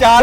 4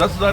10,000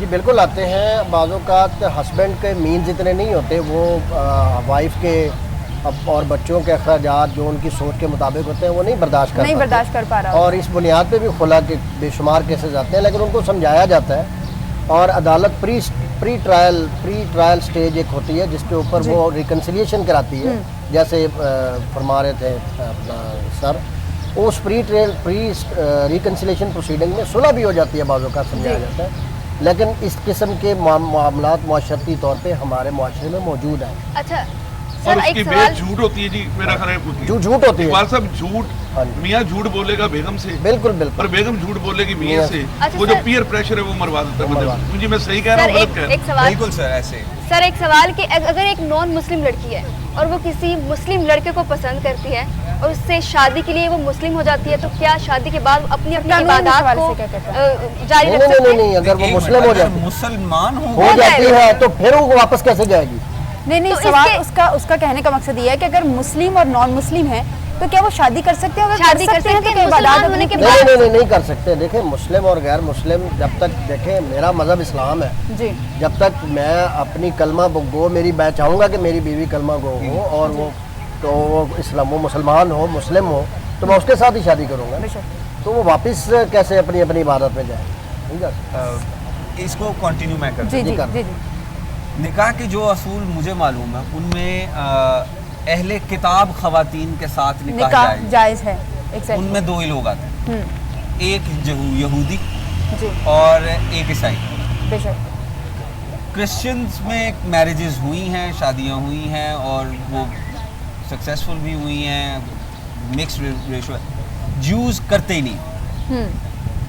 جی بالکل آتے ہیں. بعض اوقات ہسبینڈ کے مینز اتنے نہیں ہوتے, وہ وائف کے اور بچوں کے اخراجات جو ان کی سوچ کے مطابق ہوتے ہیں وہ نہیں برداشت کر پا رہا, اور اس بنیاد پہ بھی خلا کے بے شمار کیسز آتے ہیں. لیکن ان کو سمجھایا جاتا ہے, اور عدالت پری ٹرائل سٹیج ایک ہوتی ہے جس کے اوپر وہ ریکنسیلیشن کراتی ہے, جیسے فرما رہے تھے اپنا سر, اس پری ریکنسیلیشن پروسیڈنگ میں صلح بھی ہو جاتی ہے, بعض اوقات سمجھایا جاتا ہے. لیکن اس قسم کے معاملات معاشرتی طور پہ ہمارے معاشرے میں موجود ہیں. اچھا اور سر اس ایک کی سوال, بیس جھوٹ ہوتی ہے جی, میرا خیال ہے جو جھوٹ ہوتی ہے اقبال صاحب, جھوٹ ہاں جی. میاں جھوٹ بولے گا بیگم سے, بالکل اور بالکل بیگم جھوٹ بولے گی میاں سے, اچھا وہ جو سر. پیئر پریشر ہے وہ مروا دیتا ہے مروا بندے. مجھے میں صحیح کہہ رہا سر ہوں غلط کہہ رہا ایک سوال, بالکل سر ایسے. سر ایک سوال کہ اگر ایک نان مسلم لڑکی ہے اور وہ کسی مسلم لڑکے کو پسند کرتی ہے اور اس سے شادی کے لیے وہ مسلم ہو جاتی ہے, تو کیا شادی کے بعد اپنی اپنی عبادات کو جاری رکھ سکتے ہیں؟ نہیں, اگر وہ مسلم ہو جاتی مسلمان ہو جاتی ہے تو پھر وہ واپس کیسے جائے گی؟ نہیں, سوال اس کا کہنے کا مقصد یہ ہے کہ اگر مسلم اور نان مسلم ہیں تو کیا وہ شادی کر سکتے ہیں؟ اگر شادی کر ہیں تو سکتے کیا ہیں عبادات مسلمان ہونے کے اپنی نہیں کر سکتے. دیکھیں مسلم اور غیر مسلم, جب تک دیکھیں میرا مذہب اسلام ہے, جی جب تک میں اپنی کلمہ گو میری, میں چاہوں گا کہ میری بیوی کلمہ گو ہو اور وہ اسلام, وہ مسلمان ہو, مسلم ہو, تو میں اس کے ساتھ ہی شادی کروں گا. بے شک. تو وہ واپس کیسے اپنی عبادت میں جائے؟ نہیں کر سکتے. اس کو کنٹینیو میں کرتا جی ہوں. جی جی نکاح کے جو اصول مجھے معلوم ہے ان میں اہل کتاب خواتین کے ساتھ نکاح نکاح جائز ہے. ان میں دو ہی لوگ آتے ہیں, ایک یہودی جی اور ایک عیسائی. بے شک. کرسچنز میں میرجز ہوئی ہیں, شادیاں ہوئی ہیں اور وہ سکسیسفل بھی ہوئی ہیں, مکس ریشو ہے. جوز کرتے ہی نہیں,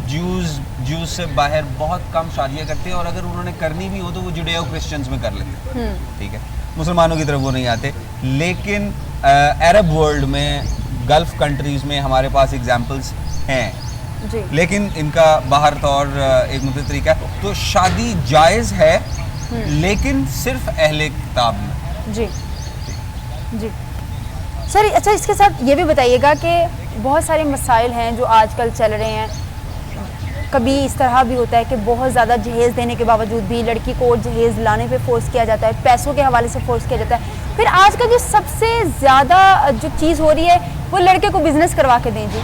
جوز سے باہر بہت کم شادیاں کرتے ہیں, اور اگر انہوں نے کرنی بھی ہو تو وہ جوڈیو کرسچنز میں کر لیتے ہیں. ٹھیک ہے, مسلمانوں کی طرف وہ نہیں آتے. لیکن عرب ورلڈ میں, گلف کنٹریز میں ہمارے پاس ایگزامپلس ہیں, جی لیکن ان کا باہر طور ایک مختلف طریقہ ہے. تو شادی جائز ہے لیکن صرف اہل کتاب میں. جی جی سر. اچھا اس کے ساتھ یہ بھی بتائیے گا کہ بہت سارے مسائل ہیں جو آج کل چل رہے ہیں. کبھی اس طرح بھی ہوتا ہے کہ بہت زیادہ جہیز دینے کے باوجود بھی لڑکی کو جہیز لانے پہ فورس کیا جاتا ہے, پیسوں کے حوالے سے فورس کیا جاتا ہے. پھر آج کل جو سب سے زیادہ جو چیز ہو رہی ہے وہ لڑکے کو بزنس کروا کے دیں. جی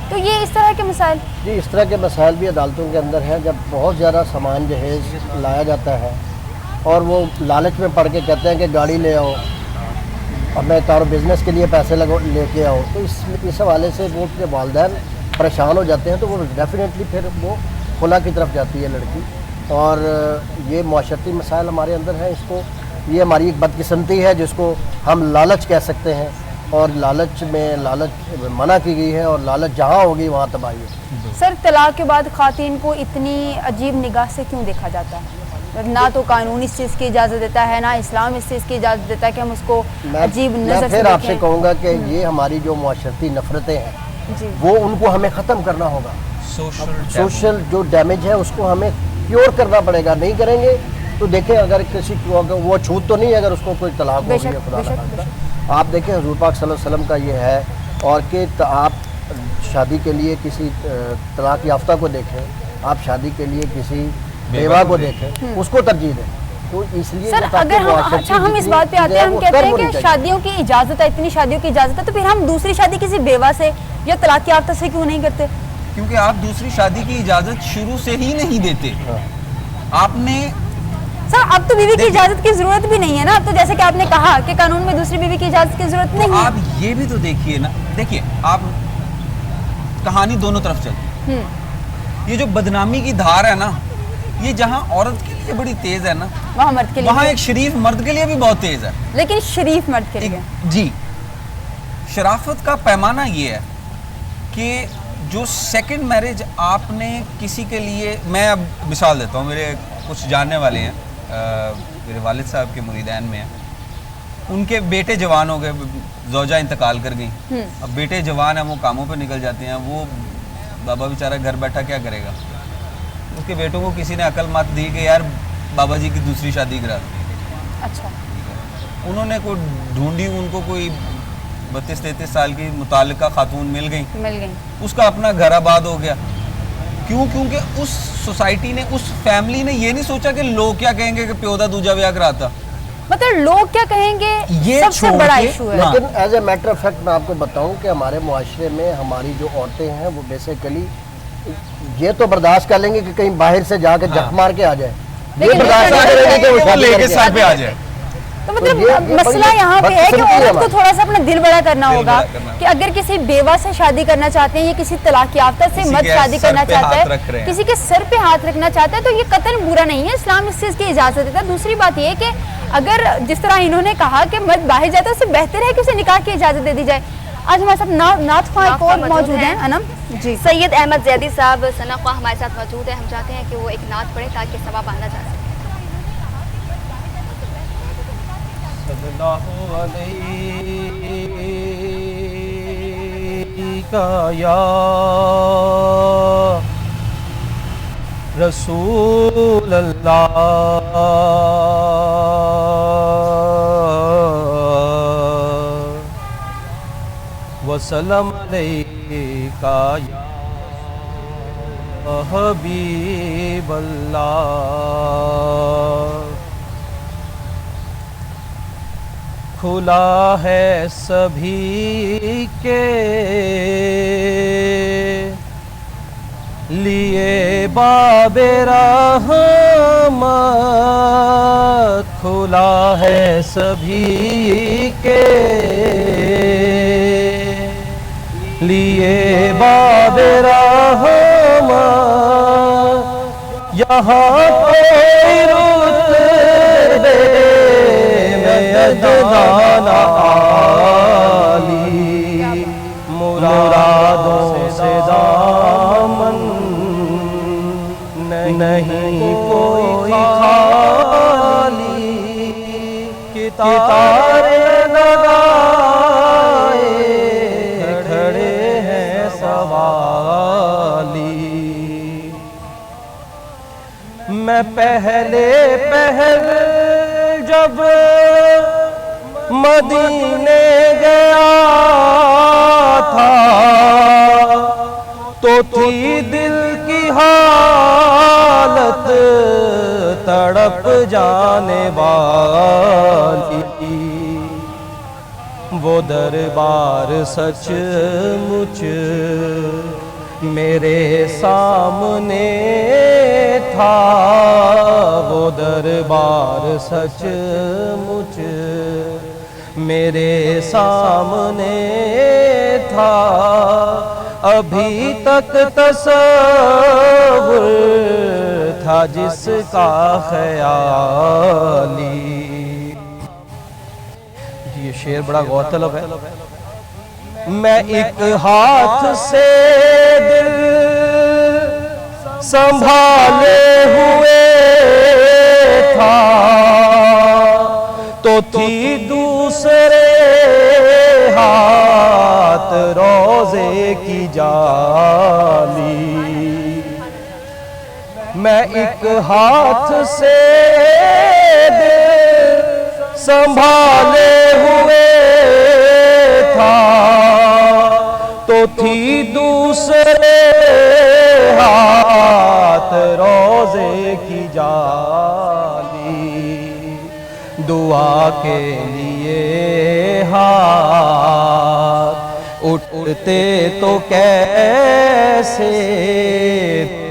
تو یہ اس طرح کے مسائل, جی اس طرح کے مسائل بھی عدالتوں کے اندر ہیں. جب بہت زیادہ سامان جہیز لایا جاتا ہے اور وہ لالچ میں پڑ کے کہتے ہیں کہ گاڑی لے آؤ, اپنے کارو بزنس کے لیے پیسے لے کے آؤ, تو اس حوالے سے وہ اپنے والدین پریشان ہو جاتے ہیں. تو وہ ڈیفینیٹلی پھر وہ خلا کی طرف جاتی ہے لڑکی. اور یہ معاشرتی مسائل ہمارے اندر ہیں. اس کو, یہ ہماری ایک بدقسمتی ہے جس کو ہم لالچ کہہ سکتے ہیں, اور لالچ منع کی گئی ہے, اور لالچ جہاں ہوگی وہاں تباہی ہے. سر طلاق کے بعد خواتین کو اتنی عجیب نگاہ سے کیوں دیکھا جاتا ہے؟ نہ تو قانون اس چیز کی اجازت دیتا ہے, نہ اسلام اس چیز کی اجازت دیتا ہے کہ ہم اس کو عجیب نظر سے پھر آپ سے دیکھیں. کہوں گا کہ یہ ہماری جو معاشرتی نفرتیں ہیں جی وہ ان کو ہمیں ختم کرنا ہوگا. سوشل جو ڈیمیج ہے اس کو ہمیں کیور کرنا پڑے گا. نہیں کریں گے تو دیکھیں, اگر کسی کو وہ چھوٹ تو نہیں ہے اگر اس کو کوئی طلاق ہو گئی ہے, خدا نہ خواستہ. آپ دیکھیں حضور پاک صلی اللہ علیہ وسلم کا یہ ہے, اور کہ آپ شادی کے لیے کسی طلاق یافتہ کو دیکھیں, آپ شادی کے لیے کسی بیوہ کو دیکھیں, اس کو ترجیح دیں. تو اس لیے سر اگر ہم اس بات پہ آتے ہیں, ہم کہتے ہیں کہ شادیوں کی اجازت ہے, اتنی شادیوں کی اجازت ہے, تو پھر ہم دوسری شادی کسی بیوہ سے یا طلاق یافتہ سے کیوں نہیں کرتے؟ کیونکہ آپ دوسری شادی کی اجازت شروع سے ہی نہیں دیتے. آپ نے سر اب تو بیوی کی اجازت کی ضرورت بھی نہیں ہے نا. اب تو جیسے کہ آپ نے کہا کہ قانون میں دوسری بیوی کی اجازت کی ضرورت نہیں ہے. آپ یہ بھی تو دیکھیے نا, دیکھیے آپ کہانی دونوں طرف چلتی. یہ جو بدنامی کی دھار ہے نا, یہ جہاں عورت کے لیے بڑی تیز ہے نا, وہاں مرد کے لیے, وہاں ایک شریف مرد کے لیے بھی بہت تیز ہے. لیکن شریف مرد کے لیے جی, شرافت کا پیمانہ یہ ہے کہ جو سیکنڈ میرج آپ نے کسی کے لیے, میں اب مثال دیتا ہوں, میرے کچھ جاننے والے ہیں, میرے والد صاحب کے مریدین میں ہیں, ان کے بیٹے جوان ہو گئے, زوجہ انتقال کر گئی. اب بیٹے جوان ہیں, وہ کاموں پہ نکل جاتے ہیں, وہ بابا بیچارہ گھر بیٹھا کیا کرے گا. اس کے بیٹوں کو کسی نے عقل مت دی کہ یار بابا جی کی دوسری شادی کرا دی. اچھا, انہوں نے کوئی ڈھونڈی, ان کو کوئی 32-33 سال کی متعلقہ خاتون مل گئی, مل گئی, اس کا اپنا گھر آباد ہو گیا. کیوں؟ کیونکہ اس سوسائٹی نے، اس فیملی نے یہ نہیں سوچا کہ لوگ کیا کہیں گے کہ پیو دا دوجا ویاہ کراتا. مطلب لوگ کیا کہیں گے یہ سب سے بڑا ایشو ہے. لیکن as a matter of fact میں آپ کو بتاؤں کہ ہمارے معاشرے میں ہماری جو عورتیں ہیں وہ بیسیکلی یہ تو برداشت کر لیں گے کہ کہیں باہر سے جا کے جھک مار کے آ جائے، یہ برداشت نہیں کریں گے کہ وہ لے کے سر پہ آ جائے. تو مطلب مسئلہ یہاں پہ ہے کہ عورت کو تھوڑا سا اپنا دل بڑا کرنا ہوگا کہ اگر کسی بیوہ سے شادی کرنا چاہتے ہیں یا کسی طلاق یافتہ سے مرد شادی کرنا چاہتا ہے، کسی کے سر پہ ہاتھ رکھنا چاہتا ہے، تو یہ قطعاً برا نہیں ہے. اسلام اس چیز کی اجازت دیتا ہے. دوسری بات یہ کہ اگر جس طرح انہوں نے کہا کہ مرد باہر جاتا ہے، اس سے بہتر ہے کہ اسے نکاح کی اجازت دے دی جائے. آج ہمارے ساتھ نعت خواہ ایک اور موجود ہیں انم جی، سید احمد زیدی صاحب ثنا خواہ ہمارے ساتھ موجود ہیں. ہم چاہتے ہیں کہ وہ ایک نعت پڑھیں تاکہ ثواب آنا جا سکے. صلی اللہ علیہ یا رسول اللہ وسلم علیکہ یا حبیب اللہ. کھلا ہے سبھی کے لیے باب رحمت، کھلا ہے سبھی کے لیے باب رحمت. یہاں کوئی رتبے دانا عالی مرادوں سے دامن نہیں کوئی خالی. ستارے لگائے کھڑے ہیں سوالی. میں پہلے جب مدینے گیا تھا تو تھی دل کی حالت تڑپ جانے والی. وہ دربار سچ مچ میرے سامنے تھا، وہ دربار سچ مچ میرے سامنے تھا. ابھی تک تصور تھا جس کا خیالی. یہ شعر بڑا غور طلب ہے. میں ایک ہاتھ سے دل سنبھالے ہوئے تھا تو تھی دوسرے ہاتھ روزے کی جالی. میں ایک ہاتھ سے دل سنبھالے ہوئے تھا تو تھی دوسرے ہاتھ روزے کی جالی. دعا کے لیے ہاتھ اٹھتے تو کیسے،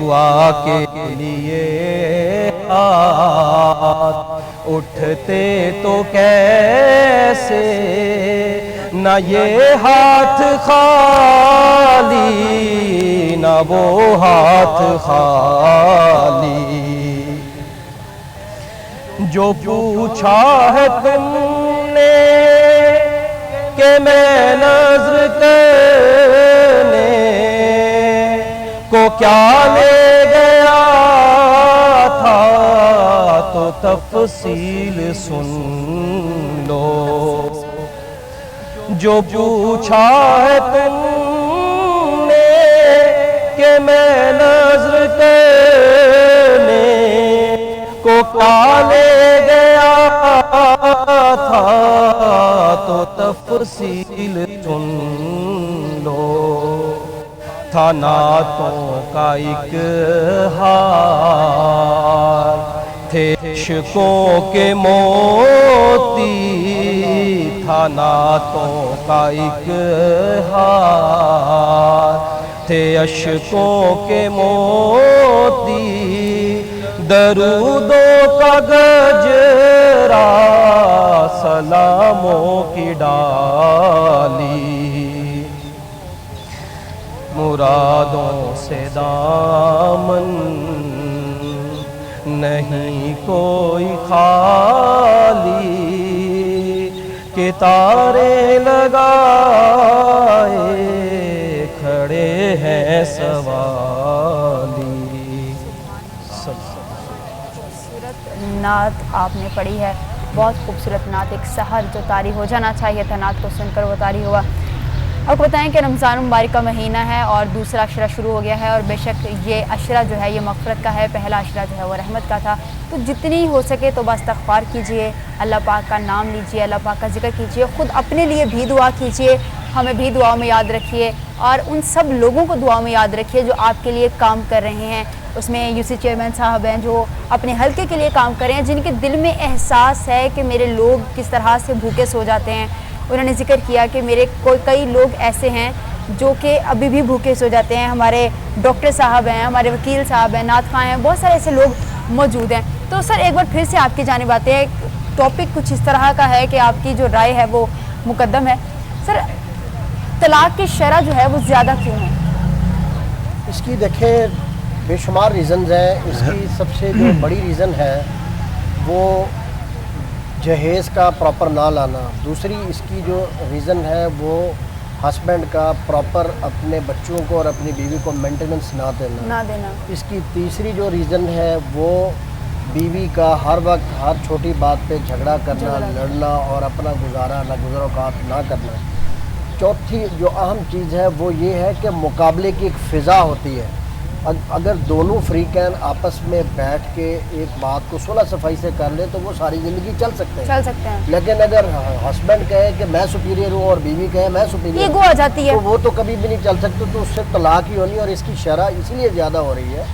دعا کے لیے ہاتھ اٹھتے تو کیسے، نہ یہ ہاتھ خالی نہ وہ ہاتھ خالی. جو پوچھا ہے تم نے کہ میں نظر کرنے کو کیا لے گیا تھا تو تفصیل سن لو. جو پوچھا ہے تم نے کہ میں نظر کرنے کو کیا لے گیا تھا تو تفصیل سن لو. تھا نعتوں کا ایک ہار، تھے عشقوں کے موتی، تھا نعتوں کا ایک ہار، تھے عشقوں کے موتی، درودوں کا گجرا، سلاموں کی ڈالی، مرادوں سے دامن نہیں کوئی خالی، کہ تارے لگائے کھڑے ہیں سوالی۔ نعت آپ نے پڑھی ہے، بہت خوبصورت نعت، ایک سحر جو طاری ہو جانا چاہیے تھا نعت کو سن کر وہ طاری ہوا۔ آپ کو بتائیں کہ رمضان مبارک کا مہینہ ہے اور دوسرا عشرہ شروع ہو گیا ہے، اور بے شک یہ عشرہ جو ہے یہ مغفرت کا ہے، پہلا عشرہ جو ہے وہ رحمت کا تھا، تو جتنی ہو سکے تو بس استغفار کیجئے، اللہ پاک کا نام لیجئے، اللہ پاک کا ذکر کیجئے، خود اپنے لیے بھی دعا کیجئے، ہمیں بھی دعا میں یاد رکھیے، اور ان سب لوگوں کو دعا میں یاد رکھیے جو آپ کے لیے کام کر رہے ہیں۔ اس میں UC چیئرمین صاحب ہیں جو اپنے حلقے کے لیے کام کر رہے ہیں، جن کے دل میں احساس ہے کہ میرے لوگ کس طرح سے بھوکے سو جاتے ہیں۔ انہوں نے ذکر کیا کہ میرے کئی لوگ ایسے ہیں جو کہ ابھی بھی بھوکے سو جاتے ہیں، ہمارے ڈاکٹر صاحب ہیں، ہمارے وکیل صاحب ہیں، نعت خواں ہیں، بہت سارے ایسے لوگ موجود ہیں۔ تو سر ایک بار پھر سے آپ کی جانب آتے ہیں، ٹاپک کچھ اس طرح کا ہے کہ آپ کی جو رائے ہے وہ مقدم ہے۔ سر طلاق کی شرح جو ہے وہ زیادہ کیوں ہے؟ اس کی دیکھیں بے شمار ریزنز ہیں، اس کی سب سے جو بڑی ریزن ہے وہ جہیز کا پراپر نہ لانا، دوسری اس کی جو ریزن ہے وہ ہسبینڈ کا پراپر اپنے بچوں کو اور اپنی بیوی کو مینٹیننس نہ دینا، اس کی تیسری جو ریزن ہے وہ بیوی کا ہر وقت ہر چھوٹی بات پہ جھگڑا کرنا، لڑنا اور اپنا گزارا نہ گزر اوقات نہ کرنا، چوتھی جو اہم چیز ہے وہ یہ ہے کہ مقابلے کی ایک فضا ہوتی ہے، اگر دونوں فریقین آپس میں بیٹھ کے ایک بات کو صلح صفائی سے کر لیں تو وہ ساری زندگی چل سکتے ہیں، لیکن اگر ہسبینڈ کہے کہ میں سپیریئر ہوں اور بیوی کہے میں سپیریئر ہوں آ جاتی ہے، تو وہ تو کبھی بھی نہیں چل سکتے، تو اس سے طلاق ہی ہونی، اور اس کی شرح اس لیے زیادہ ہو رہی ہے،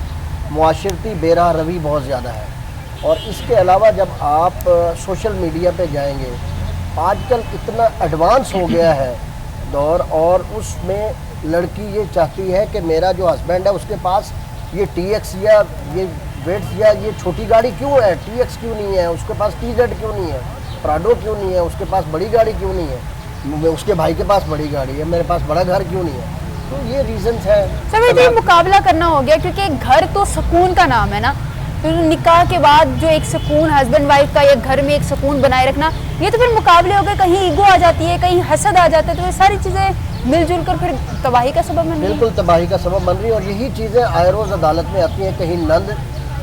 معاشرتی بے راہ روی بہت زیادہ ہے۔ اور اس کے علاوہ جب آپ سوشل میڈیا پہ جائیں گے، آج کل اتنا ایڈوانس ہو گیا ہے دور، اور اس میں لڑکی یہ چاہتی ہے کہ میرا جو ہسبینڈ ہے اس کے پاس یہ TX یا یہ ویٹس یا یہ چھوٹی گاڑی کیوں ہے، TX کیوں نہیں ہے، اس کے پاس TZ کیوں نہیں ہے، پراڈو کیوں نہیں ہے، اس کے پاس بڑی گاڑی کیوں نہیں ہے، اس کے بھائی کے پاس بڑی گاڑی ہے، میرے پاس بڑا گھر کیوں نہیں ہے۔ تو یہ ریزنز ہیں۔ سر یہ مقابلہ کرنا ہو گیا، کیونکہ گھر تو سکون کا نام ہے نا، نکاح کے بعد جو ایک سکون ہسبینڈ وائف کا یا گھر میں ایک سکون بنائے رکھنا، یہ تو پھر مقابلے ہو گئے، کہیں ایگو آ جاتی ہے، کہیں حسد آ جاتا ہے، تو یہ ساری چیزیں مل جل کر پھر تباہی کا سبب بن رہی ہے۔ بالکل تباہی کا سبب بن رہی ہے، اور یہی چیزیں آئے روز عدالت میں آتی ہیں، کہیں نند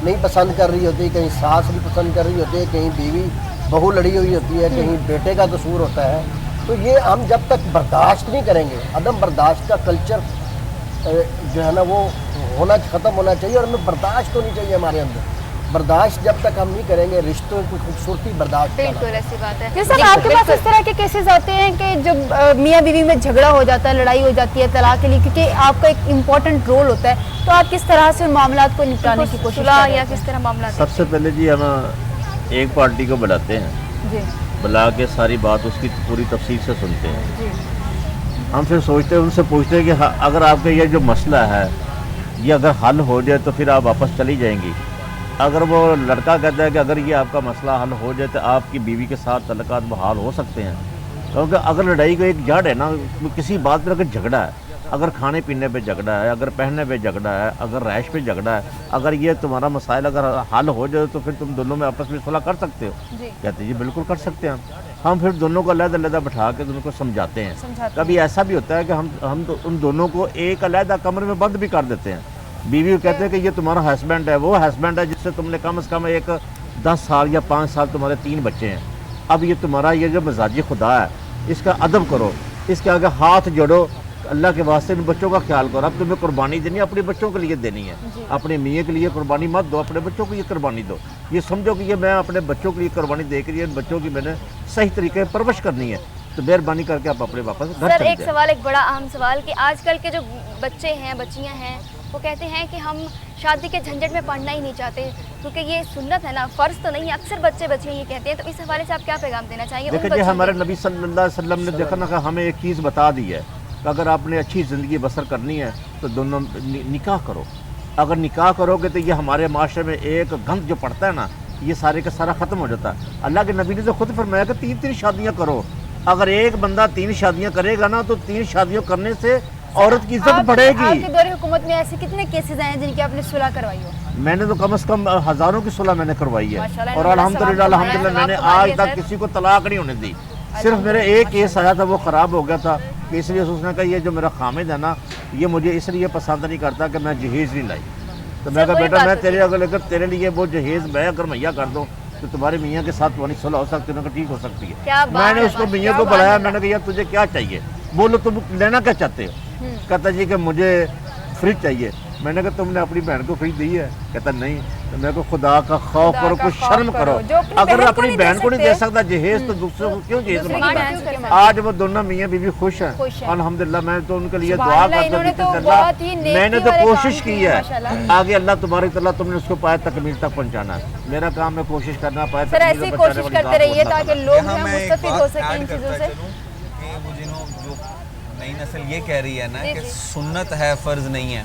نہیں پسند کر رہی ہوتی، کہیں ساس نہیں پسند کر رہی ہوتی ہے، کہیں بیوی بہو لڑی ہوئی ہوتی ہے، کہیں بیٹے کا قصور ہوتا ہے۔ تو یہ ہم جب تک برداشت نہیں کریں گے، عدم برداشت کا کلچر جو ہے نا وہ ختم ہونا چاہیے، اور ہمیں برداشت ہونی چاہیے ہمارے اندر۔ برداشت جب تک ہم نہیں کریں گے رشتوں کی خوبصورتی برداشت کرنا۔ بالکل ایسی بات ہے۔ جیسا آپ کے پاس اس طرح کے کیسز آتے ہیں کہ جب میاں بیوی میں جھگڑا ہو جاتا ہے، لڑائی ہو جاتی ہے طلاق کے لیے، کیونکہ آپ کا ایک امپورٹنٹ رول ہوتا ہے، تو آپ کس طرح سے ان معاملات کو نپٹانے کی کوشش کرتے ہیں؟ یا کس طرح معاملات؟ سب سے پہلے جی ہم ایک پارٹی کو بلاتے ہیں، بلا کے ساری بات اس کی پوری تفصیل سے سنتے ہیں، ہم پھر سوچتے ہیں، ان سے پوچھتے ہیں کہ اگر آپ کا یہ جو مسئلہ ہے یہ اگر حل ہو جائے تو پھر آپ واپس چلی جائیں گی۔ اگر وہ لڑکا کہتا ہے کہ اگر یہ آپ کا مسئلہ حل ہو جائے تو آپ کی بیوی کے ساتھ تعلقات بحال ہو سکتے ہیں، کیونکہ اگر لڑائی کو ایک جڑ ہے نا، کسی بات پر اگر جھگڑا ہے، اگر کھانے پینے پہ جھگڑا ہے، اگر پہننے پہ جھگڑا ہے، اگر رہائش پہ جھگڑا ہے، اگر یہ تمہارا مسائل اگر حل ہو جائے تو پھر تم دونوں میں آپس میں صلح کر سکتے ہو؟ کہتے ہیں جی بالکل کر سکتے ہیں، ہم پھر دونوں کو علیحدہ علیحدہ بٹھا کے دونوں کو سمجھاتے ہیں۔ کبھی ایسا بھی ہوتا ہے کہ ہم تو ان دونوں کو ایک علیحدہ کمرے میں بند بھی کر دیتے ہیں، بیوی کو کہتے ہیں کہ یہ تمہارا ہسبینڈ ہے، وہ ہسبینڈ ہے جس سے تم نے کم از کم ایک 10 سال یا 5 سال تمہارے 3 بچے ہیں، اب یہ تمہارا یہ جو مزاجی خدا ہے اس کا ادب کرو، اس کے آگے ہاتھ جوڑو، اللہ کے واسطے ان بچوں کا خیال کرو، اب تمہیں قربانی دینی ہے اپنے بچوں کے لیے دینی ہے، اپنے میاں کے لیے قربانی مت دو، اپنے بچوں کو یہ قربانی دو، یہ سمجھو کہ یہ میں اپنے بچوں کے لیے قربانی دے کے لیے ان بچوں کی میں نے صحیح طریقے سے پرورش کرنی ہے، تو مہربانی کر کے آپ اپنے واپس گھر چلے جائیں۔ سر ایک سوال، ایک بڑا اہم سوال کہ آج کل کے جو بچے ہیں بچیاں ہیں وہ کہتے ہیں کہ ہم شادی کے جھنجٹ میں پڑھنا ہی نہیں چاہتے کیونکہ یہ سنت ہے نا، فرض تو نہیں ہے، اکثر بچے بچیاں یہ کہتے ہیں، تو اس حوالے سے آپ کیا پیغام دینا چاہیں گے؟ دیکھیں جی ہمارے نبی صلی اللہ علیہ وسلم نے دیکھا نا کہ ہمیں ایک چیز بتا دی ہے کہ اگر آپ نے اچھی زندگی بسر کرنی ہے تو دونوں نکاح کرو. اگر نکاح کرو گے تو یہ ہمارے معاشرے میں ایک گند جو پڑتا ہے نا یہ سارے کا سارا ختم ہو جاتا ہے. اللہ کے نبی نے تو خود فرمایا کہ 3 شادیاں کرو. اگر ایک بندہ 3 شادیاں کرے گا نا تو 3 شادیوں کرنے سے عورت کی عزت بڑھے گی. آپ کے دور حکومت میں ایسے کتنے کیسز آئے ہیں جن کی آپ نے صلح کروائی ہو؟ میں نے تو کم از کم ہزاروں کی صلح میں نے کروائی ہے اور الحمدللہ میں نے آج تک کسی کو طلاق نہیں ہونے دی. صرف میرے ایک کیس آیا تھا وہ خراب ہو گیا تھا کہ اس لیے اس نے کہا یہ جو میرا خامد ہے نا یہ مجھے اس لیے پسند نہیں کرتا کہ میں جہیز نہیں لائی. تو میں کہا بیٹا میں تیرے اگر تیرے لیے وہ جہیز میں اگر مہیا کر دوں تو تمہارے میاں کے ساتھ تمہاری صلح ہو سکتی ہے، ٹھیک ہو سکتی ہے. میں نے اس کو میاں کو بلایا، میں نے کہا یار تجھے کیا چاہیے، بولو تم لینا کیا چاہتے ہو. کہتا جی کہ مجھے فریج چاہیے. میں نے کہا تم نے اپنی بہن کو فریج دی ہے؟ کہتا نہیں. تو میں کو خدا کا خوف کرو، کچھ شرم کرو. اگر اپنی بہن کو نہیں دے سکتا جہیز تو دوسروں کو کیوں جہیز مانگتا. آج وہ دونوں میاں بیوی خوش ہیں الحمدللہ. میں تو ان کے لیے دعا کرتا ہوں، میں نے تو کوشش کی ہے، آگے اللہ تبارک تعالیٰ تم نے اس کو پائے تکمیل تک پہنچانا ہے. میرا کام ہے کوشش کرنا پائے سر ایسی کوشش کرتے رہیے تاکہ لوگ مستفید ہو سکیں ان چیزوں سے. جو نئی نسل یہ کہہ رہی ہے نا کہ سنت ہے فرض نہیں ہے،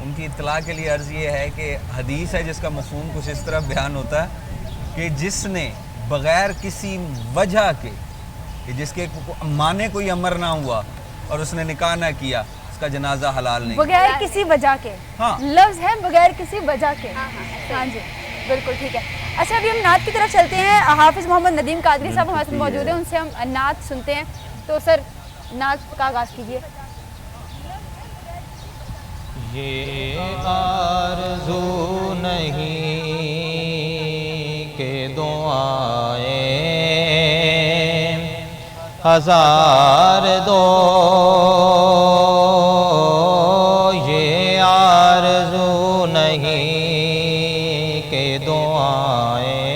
ان کی اطلاع کے لیے عرض یہ ہے کہ حدیث ہے جس کا مفہوم کچھ اس طرح بیان ہوتا ہے کہ جس نے بغیر کسی وجہ کے جس کے مانے کوئی امر نہ ہوا اور اس نے نکاح نہ کیا اس کا جنازہ حلال نہیں. بغیر کسی وجہ کے لفظ ہے، بغیر کسی وجہ کے. ہاں جی بالکل ٹھیک ہے. اچھا ابھی ہم نعت کی طرف چلتے ہیں. حافظ محمد ندیم قادری صاحب ہمارے ساتھ موجود ہیں، ان سے ہم نعت سنتے ہیں. تو سر نعت کا آغاز کیجیے. یہ آرزو نہیں کہ دعائیں ہزار دو، یہ آرزو نہیں کہ دعائیں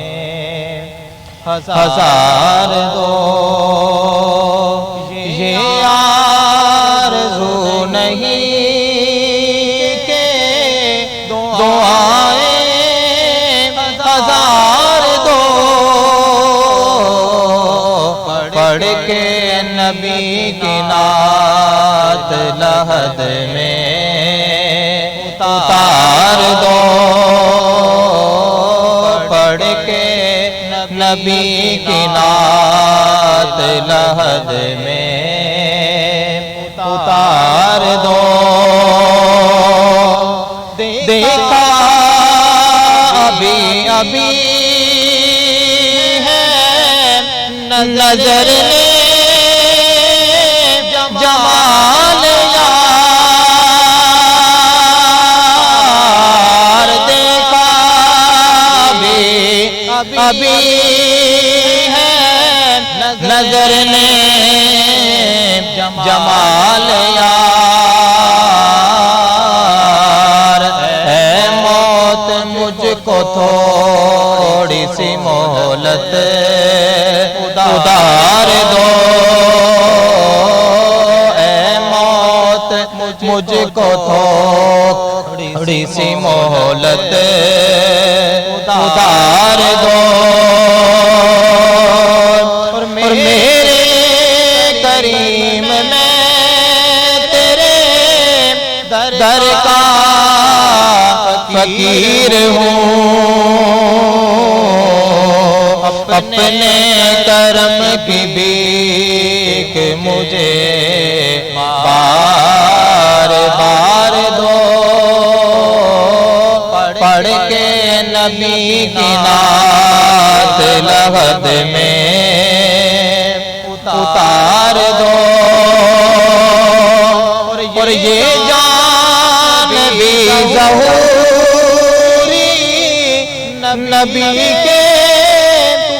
ہزار دو، یہ آرزو نہیں نبی کی نعت لحد میں اتار دو، پڑھ کے نبی کی نعت لحد میں اتار دو. دیکھا ابھی ابھی ہے نظر نے جمال یار، دیکھا ابھی ہے نظر نے جمال یار. اے موت مجھ کو تھوڑی سی مہلت ادار دو، مجھ کو تھوڑی سی مہلت ادار دو. اور میرے کریم میں تیرے در کا فقیر ہوں، اپنے کرم کی بھیک مجھے بار بار دو. پڑھ کے نبی کی نعت لحد میں اتار دو. اور یہ جان بھی ظہوری نبی کے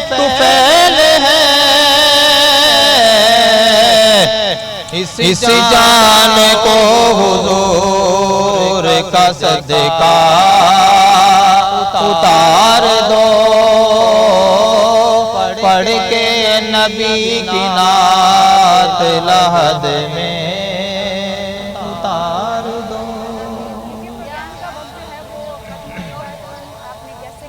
طفیل ہے، اس جان کو حضور کا صدقہ اتار دو. پڑھ کے نبی کی نعت لحد میں اتار